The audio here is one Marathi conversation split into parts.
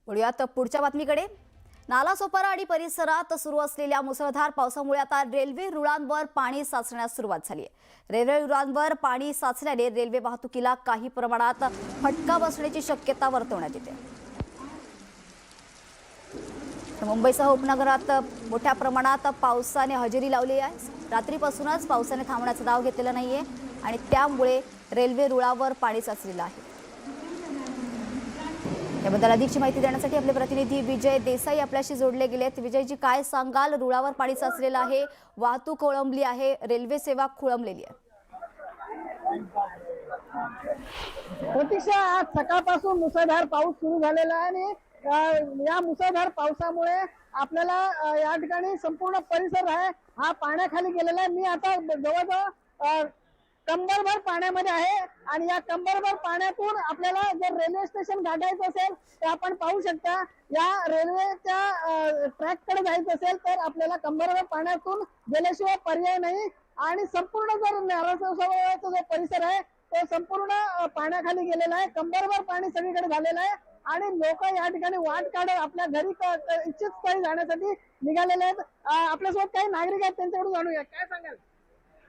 वळूयात पुढच्या बातमीकडे। नालासोपारा आणि परिसरात सुरू असलेल्या मुसळधार पावसामुळे आता रेल्वे रुळांवर पाणी साचण्यास सुरुवात झाली आहे। रेल्वे रुळांवर पाणी साचल्याने रेल्वे वाहतुकीला काही प्रमाणात फटका बसण्याची शक्यता वर्तवण्यात येते। मुंबईसह उपनगरात मोठ्या प्रमाणात पावसाने हजेरी लावली आहे। रात्रीपासूनच पावसाने थांबण्याचा दाव घेतलेला नाहीये आणि त्यामुळे रेल्वे रुळावर पाणी साचलेलं आहे। याबद्दल अधिकची माहिती देण्यासाठी आपले प्रतिनिधी विजय देसाई आपल्याशी जोडले गेलेत। विजयजी, काय सांगाल? रुळावर पाणी साचलेलं आहे, वाहतूक खोळंबली आहे, रेल्वे सेवा खोळंबलेली आहे। प्रतीक्षा, आज सकाळपासून मुसळधार पाऊस सुरू झालेला आहे आणि या मुसळधार पावसामुळे आपल्याला या ठिकाणी संपूर्ण परिसर आहे हा पाण्याखाली गेलेला आहे। मी आता जवळजवळ कंबरभर पाण्यामध्ये आहे आणि या कंबरभर पाण्यातून आपल्याला जर रेल्वे स्टेशन गाठायचं असेल तर आपण पाहू शकता, या रेल्वेच्या ट्रॅक कडे जायचं असेल तर आपल्याला कंबरभर पाण्यातून गेल्याशिवाय पर्याय नाही। आणि संपूर्ण जर नालासोपाराचा जो परिसर आहे तो संपूर्ण पाण्याखाली गेलेला आहे। कंबरभर पाणी सगळीकडे झालेलं आहे आणि लोक या ठिकाणी वाट काढत आपल्या घरी इच्छित स्थळी जाण्यासाठी निघालेले आहेत। आपल्यासोबत काही नागरिक आहेत, त्यांच्याकडून जाणूया, काय सांगाल?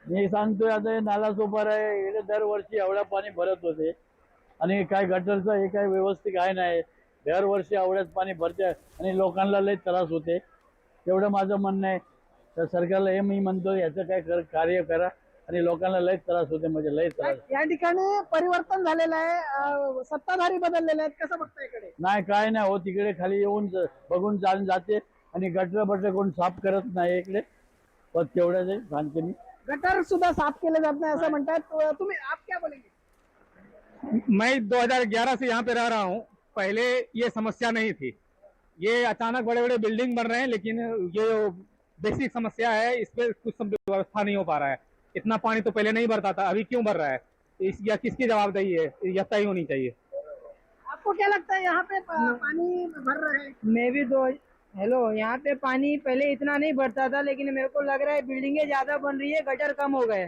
मी सांगतोय आता नालासोपारा आहे, दरवर्षी एवढा पाणी भरत होते आणि काय गटरचं हे काय व्यवस्थित आहे नाही। दरवर्षी एवढ्यात पाणी भरते आणि लोकांना लय त्रास होते। तेवढं माझं म्हणणं आहे, तर सरकारला हे मी म्हणतो याचं काय कार्य करा आणि लोकांना लय त्रास होते, म्हणजे लय त्रास। या ठिकाणी परिवर्तन झालेलं आहे, सत्ताधारी बदललेले आहेत, कसं बघता इकडे? नाही, काय नाही हो, तिकडे खाली येऊन बघून जाते आणि गटर कोण साफ करत नाही इकडे, पण तेवढ्याच सांगते मी। गटर सुद्धा साफ केले जात नाही असं म्हणतात तुम्ही, आप क्या बोलेंगे? मैं 2011 से यहाँ पे रह रहा हूँ। पहले ये समस्या नहीं थी, ये अचानक बड़े बड़े बिल्डिंग बन रहे हैं, लेकिन ये जो बेसिक समस्या है इस पे कुछ व्यवस्था नहीं हो पा रहा है। इतना पानी तो पहले नहीं भरता था, अभी क्यों भर रहा है? या किसकी जवाबदेही है? यह तय होनी चाहिए। आपको क्या लगता है यहाँ पे पानी भर रहा है? मैं भी हेलो, यहाँ पे पानी पहले इतना नहीं भरता था, लेकिन मेरे को लग रहा है बिल्डिंगें ज्यादा बन रही है, गटर कम हो गए।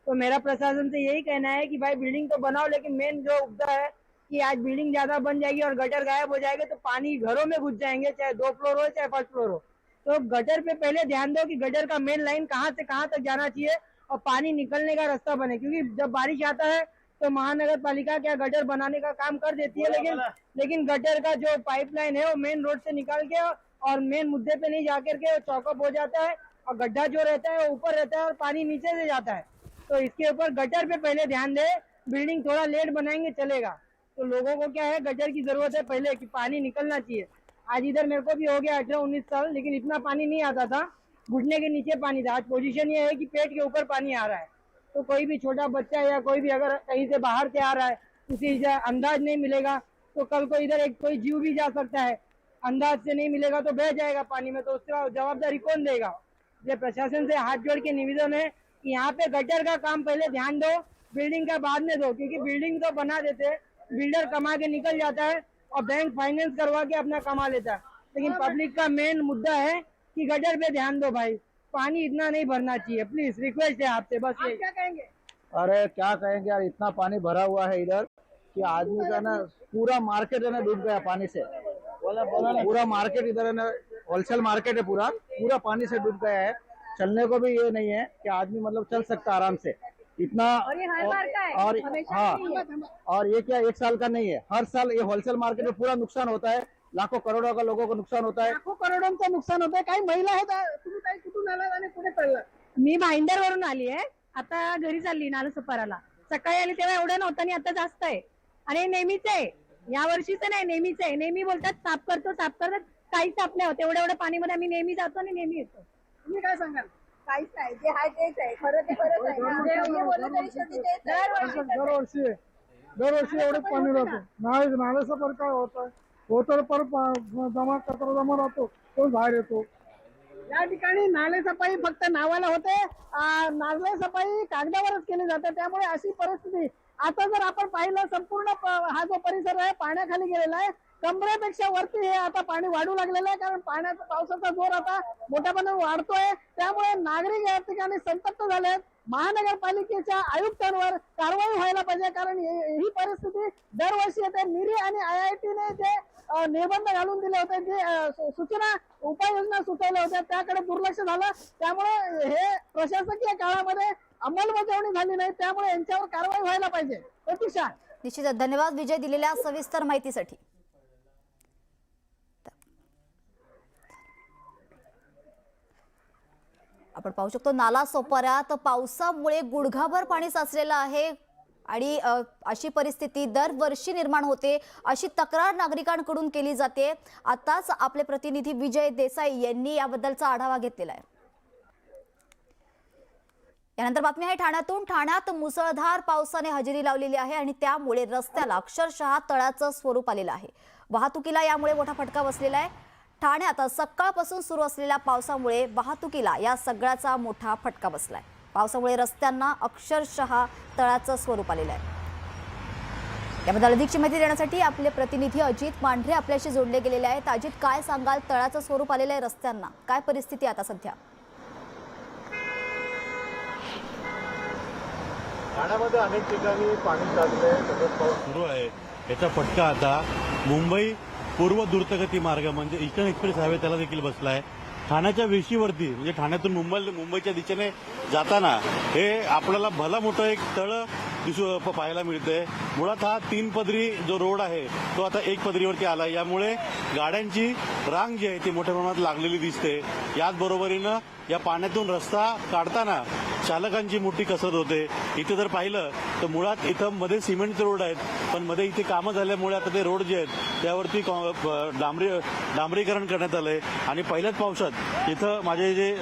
तो मेरा प्रशासन से यही कहना है कि भाई बिल्डिंग तो बनाओ, लेकिन मेन जो मुद्दा है कि आज बिल्डिंग ज्यादा बन जाएगी और गटर गायब हो जाएंगे तो पानी घरों में घुस जाएंगे, चाहे 2 फ्लोर हो चाहे 1st फ्लोर हो। तो गटर पे पहले ध्यान दो कि गटर का मेन लाइन कहाँ से कहाँ तक जाना चाहिए और पानी निकलने का रास्ता बने, क्योंकि जब बारिश आता है तो महानगर पालिका क्या गटर बनाने का काम कर देती है, लेकिन गटर का जो पाइपलाइन है वो मेन रोड से निकाल के और मेन मुद्दे पे नहीं जाकर के चौकअप हो जाता है और गड्ढा जो रहता है वो ऊपर रहता है और पानी नीचे से जाता है। तो इसके ऊपर गटर पे पहले ध्यान दे। बिल्डिंग थोड़ा लेट बनाएंगे चलेगा, तो लोगों को क्या है, गटर की जरूरत है पहले कि पानी निकलना चाहिए। आज इधर मेरे को भी हो गया 18-19 साल, लेकिन इतना पानी नहीं आता था, घुटने के नीचे पानी था। आज पोजीशन ये है कि पेट के ऊपर पानी आ रहा है। तो कोई भी छोटा बच्चा या कोई भी अगर कहीं से बाहर से आ रहा है, उसे अंदाज नहीं मिलेगा तो कल को इधर एक कोई जीव भी जा सकता है। अंदाज से नहीं मिलेगा तो बह जाएगा पानी में, तो उसका जवाबदारी कौन देगा? ये प्रशासन से हाथ जोड़ के निवेदन है कि यहाँ पे गटर का काम पहले ध्यान दो, बिल्डिंग का बाद में दो, क्योंकि बिल्डिंग तो बना देते हैं, बिल्डर कमा के निकल जाता है और बैंक फाइनेंस करवा के अपना कमा लेता है, लेकिन पब्लिक का मेन मुद्दा है कि गटर पे ध्यान दो भाई, पानी इतना नहीं भरना चाहिए, प्लीज रिक्वेस्ट है आपसे। बस आप क्या कहेंगे? अरे क्या कहेंगे यार, इतना पानी भरा हुआ है इधर कि आदमी का ना पूरा मार्केट है ना डूब गया पानी से। पूरा मार्केट इधर है ना, होलसेल मार्केट है, पूरा पूरा पानी से डूब गया है। चलने को भी ये नहीं है कि आदमी मतलब चल सकता आराम से इतना। और ये हर बार का है, और हमेशा हाँ, नहीं है। और ये क्या 1 साल का नहीं है, हर साल ये होलसेल मार्केट में पूरा नुकसान होता है, लाखों करोड़ों का लोगों को नुकसान होता है। लाखो करोडोंचं नुकसान होतं। काही महिला आहेत, तुम्ही काही कुठून आलात आणि कुठे पडलात? मी भाईंदर वरून आली आहे, आता घरी चालली नालासोपाराला। सकाळी आली तेव्हा एवढं नव्हतं आणि आता जास्त आहे आणि नेहमीच आहे, या वर्षीच नाही, नेहमीच आहे। नेहमी बोलतात साफ करतो साफ करतात, काहीच साफ नाही होत। एवढ्या पाणीमध्ये आम्ही नेहमी जातो आणि नेहमी येतो। तुम्ही काय सांगाल? काहीच नाही, जे आहे तेच आहे, खरं ते खरंच आहे ना, जे बोललं तरी शेवटी तेच आहे। दरवर्षी एवढे पाणी राहतो, नाही नाल्यासोपार काय होत होतं, परत जमा कचरा जमा राहतो, तो बाहेर येतो। या ठिकाणी नाले सफाई फक्त नावाला होते, नाले सफाई कागदावरच केली जाते, त्यामुळे अशी परिस्थिती। आता जर आपण पाहिलं, संपूर्ण हा जो परिसर आहे पाण्याखाली गेलेला आहे, कमरेपेक्षा वरती हे आता पाणी वाढू लागलेलं आहे, कारण पाण्याचा पावसाचा जोर आता मोठ्यापणे वाढतोय, त्यामुळे नागरिक या ठिकाणी संतप्त झाले आहेत। महानगरपालिकेच्या आयुक्तांवर कारवाई व्हायला पाहिजे, कारण ही परिस्थिती दरवर्षी येते। मिरी आणि IIT ने जे निर्बंध घालून दिले होते, जे सूचना उपाययोजना सुचवल्या होत्या त्याकडे दुर्लक्ष झालं. त्यामुळे हे प्रशासकीय काळामध्ये अंमलबजावणी झाली नाही, त्यामुळे यांच्यावर कारवाई व्हायला पाहिजे. प्रतीक्षा. निश्चितच धन्यवाद विजय दिलेल्या सविस्तर माहितीसाठी. आपण पाहू शकतो नालासोपाऱ्यात पावसामुळे गुडघाभर पाणी साचलेलं आहे आणि अशी परिस्थिती दरवर्षी निर्माण होते, अशी तक्रार नागरिकांकडून केली जाते. आताच आपले प्रतिनिधी विजय देसाई यांनी याबद्दलचा आढावा घेतलेला आहे. यानंतर बातमी आहे ठाण्यातून. ठाण्यात मुसळधार पावसाने हजेरी लावलेली आहे आणि त्यामुळे रस्त्याला अक्षरशः तळाचं स्वरूप आलेलं आहे. वाहतुकीला यामुळे मोठा फटका बसलेला आहे. ठाण्यात सकाळपासून सुरू असलेल्या पावसामुळे वाहतुकीला या सगळ्याचा मोठा फटका बसलाय. पावसामुळे रस्त्यांना अक्षरशः तळाचं स्वरूप आलेलं आहे. याबद्दल अधिकची माहिती देण्यासाठी आपले प्रतिनिधी अजित मांढरे आपल्याशी जोडले गेलेले आहेत. अजित, काय सांगाल? तळाचं स्वरूप आलेलं आहे रस्त्यांना, काय परिस्थिती आता सध्या? ठाण्यामध्ये अनेक ठिकाणी पाणी साचलंय, सतत पाऊस सुरू आहे. याचा फटका आता मुंबई पूर्व द्रुतगती मार्ग म्हणजे ईस्टर्न एक्सप्रेस हायवे त्याला देखील बसलाय. ठाण्याच्या वेशीवरती म्हणजे ठाण्यातून मुंबईच्या दिशेने जाताना हे आपल्याला भला मोठं एक तळ पाहायला मिळतंय. मुळात हा 3 पदरी जो रोड आहे तो आता 1 पदरीवरती आला. यामुळे गाड्यांची रांग जी आहे ती मोठ्या प्रमाणात लागलेली दिसते. याच बरोबरीनं या पाण्यातून रस्ता काढताना चालकांची मोठी कसरत होते. इथे जर पाहिलं तर मुळात इथं मध्ये सिमेंटचे रोड आहेत, पण मध्ये इथे कामं झाल्यामुळे आता ते रोड जे आहेत त्यावरती डांबरीकरण करण्यात आलंय. आणि पहिल्याच पावसात इथं माझे जे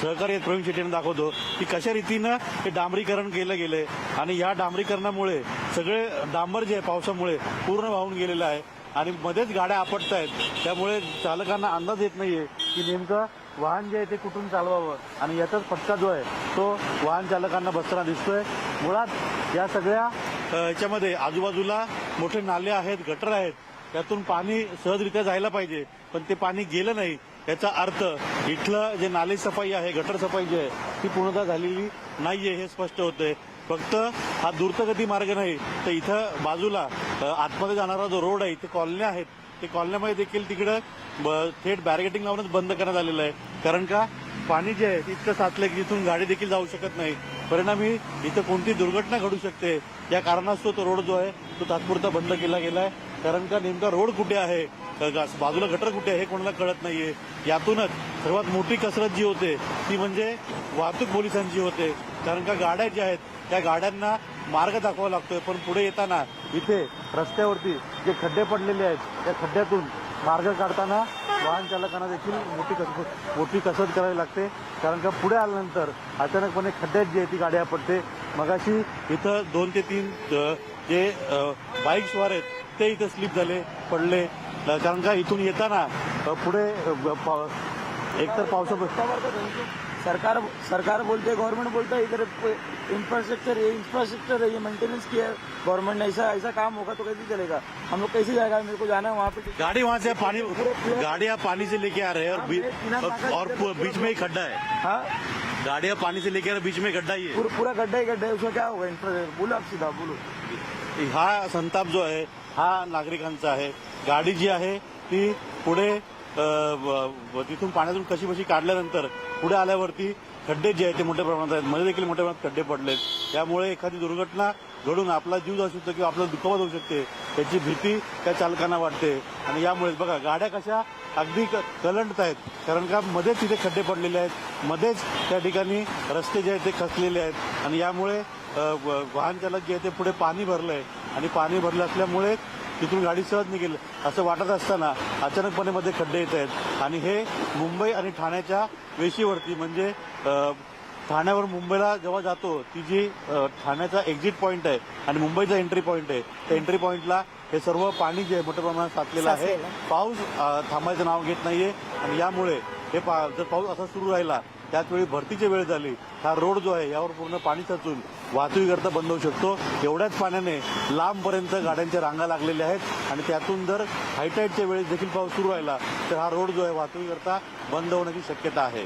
सहकारी आहेत प्रवीण शेट्टी यांना दाखवतो की कशा रीतीनं हे डांबरीकरण केलं गेलंय. आणि या डांबरीकरणामुळे सगळे डांबर जे आहे पावसामुळे पूर्ण वाहून गेलेलं आहे आणि मध्येच गाड्या आपटतायत. त्यामुळे चालकांना अंदाज येत नाहीये की नेमकं वाहन जे आहे ते कुठून चालवावं आणि याचाच फटका जो आहे तो वाहन चालकांना बसताना दिसतोय. मुळात या सगळ्या ह्याच्यामध्ये आजूबाजूला मोठे नाले आहेत, गटर आहेत, त्यातून पाणी सहजरित्या जायला पाहिजे पण ते पाणी गेलं नाही. याचा अर्थ इथलं जे नाले सफाई आहे, गटर सफाई जी आहे ती पूर्णतः झालेली नाहीये हे स्पष्ट होतंय. फक्त हा द्रुतगती मार्ग नाही तर इथं बाजूला आतमध्ये जाणारा जो रोड आहे इथे कॉलन्या आहेत, ते कॉलन्यामध्ये देखील तिकडं थेट बॅरिकेटिंग लावूनच बंद करण्यात आलेलं आहे. कारण का पाणी जे आहे ते इतकं साचलं की तिथून गाडी देखील जाऊ शकत नाही. परिणामी इथं कोणती दुर्घटना घडू शकते. या कारणास्तव तो रोड जो आहे तो तात्पुरता बंद केला गेलाय. कारण का नेमका रोड कुठे आहे, बाजूला गटर कुठे आहे हे कोणाला कळत नाहीये. यातूनच सर्वात मोठी कसरत जी होते ती म्हणजे वाहतूक पोलिसांची होते. कारण का गाड्या ज्या आहेत त्या गाड्यांना मार्ग दाखवावा लागतोय, पण पुढे येताना इथे रस्त्यावरती जे खड्डे पडलेले आहेत त्या खड्ड्यातून मार्ग काढताना वाहन चालकांना देखील मोठी कसरत करावी लागते. कारण का पुढे आल्यानंतर अचानकपणे खड्ड्यात जी आहे ती गाडी आपटते. मगाशी इथं 2 ते 3 जे बाईक स्वार आहेत ते इथं स्लिप झाले, पडले. कारण का इथून येताना पुढे एकतर सरकार बोलते है, गवर्नमेंट बोलता है इधर इंफ्रास्ट्रक्चर है, ये मेंटेनेंस किया है गवर्नमेंट ने. ऐसा काम होगा तो कैसे चलेगा? हम लोग कैसे जाएगा? मेरे को जाना है वहाँ पे. गाड़ी वहाँ से पानी, गाड़ियाँ पानी से लेके आ रहे हैं और बीच में ही खड्डा है. हाँ, गाड़ियाँ पानी से लेके आ रहे, बीच में गड्ढा ही है. पूरा गड्ढा ही गड्ढा है. उसमें क्या होगा? इंफ्रास्ट्रक्चर बोलो, आप सीधा बोलो. हा संताप जो आहे हा नागरिकांचा आहे. गाडी जी आहे ती पुढे तिथून पाण्यातून कशी काढल्यानंतर पुढे आल्यावरती खड्डे जे आहेत ते मोठ्या प्रमाणात आहेत, मध्ये देखील मोठ्या प्रमाणात खड्डे पडलेत. त्यामुळे एखादी दुर्घटना घडून आपला जीव जाऊ शकतो किंवा आपल्याला दुखापत होऊ शकते याची भीती त्या चालकांना वाटते. आणि यामुळेच बघा गाड्या कशा अगदी कलंडत आहेत. कारण का मध्येच तिथे खड्डे पडलेले आहेत, मध्येच त्या ठिकाणी रस्ते जे आहेत ते खचलेले आहेत. आणि यामुळे वाहन चालक जे आहे ते पुढे पाणी भरलंय आणि पाणी भरलं असल्यामुळे तिथून गाडी सहज निघेल असं वाटत असताना अचानकपणे मध्ये खड्डे येत आहेत. आणि हे मुंबई आणि ठाण्याच्या वेशीवरती म्हणजे ठाण्यावर मुंबईला जेव्हा जातो ती जी ठाण्याचा एक्झिट पॉईंट आहे आणि मुंबईचा एंट्री पॉईंट आहे त्या एंट्री पॉईंटला हे सर्व पाणी जे मोठ्या प्रमाणात साचलेलं आहे. पाऊस थांबायचं नाव घेत नाहीये आणि यामुळे हे जर पाऊस असा सुरू राहिला त्याचवेळी भरतीची वेळ झाली हा रोड जो आहे यावर पूर्ण पाणी साचून वाहतुकीकरता बंद होऊ शकतो. एवढ्याच पाण्याने लांबपर्यंत गाड्यांच्या रांगा लागलेल्या आहेत आणि त्यातून जर हायटाईडच्या वेळेस देखील पाऊस सुरू राहिला तर हा रोड जो आहे वाहतुकीकरता बंद होण्याची शक्यता आहे.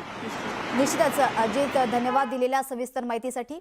निश्चितच अजित, धन्यवाद दिलेल्या सविस्तर माहितीसाठी.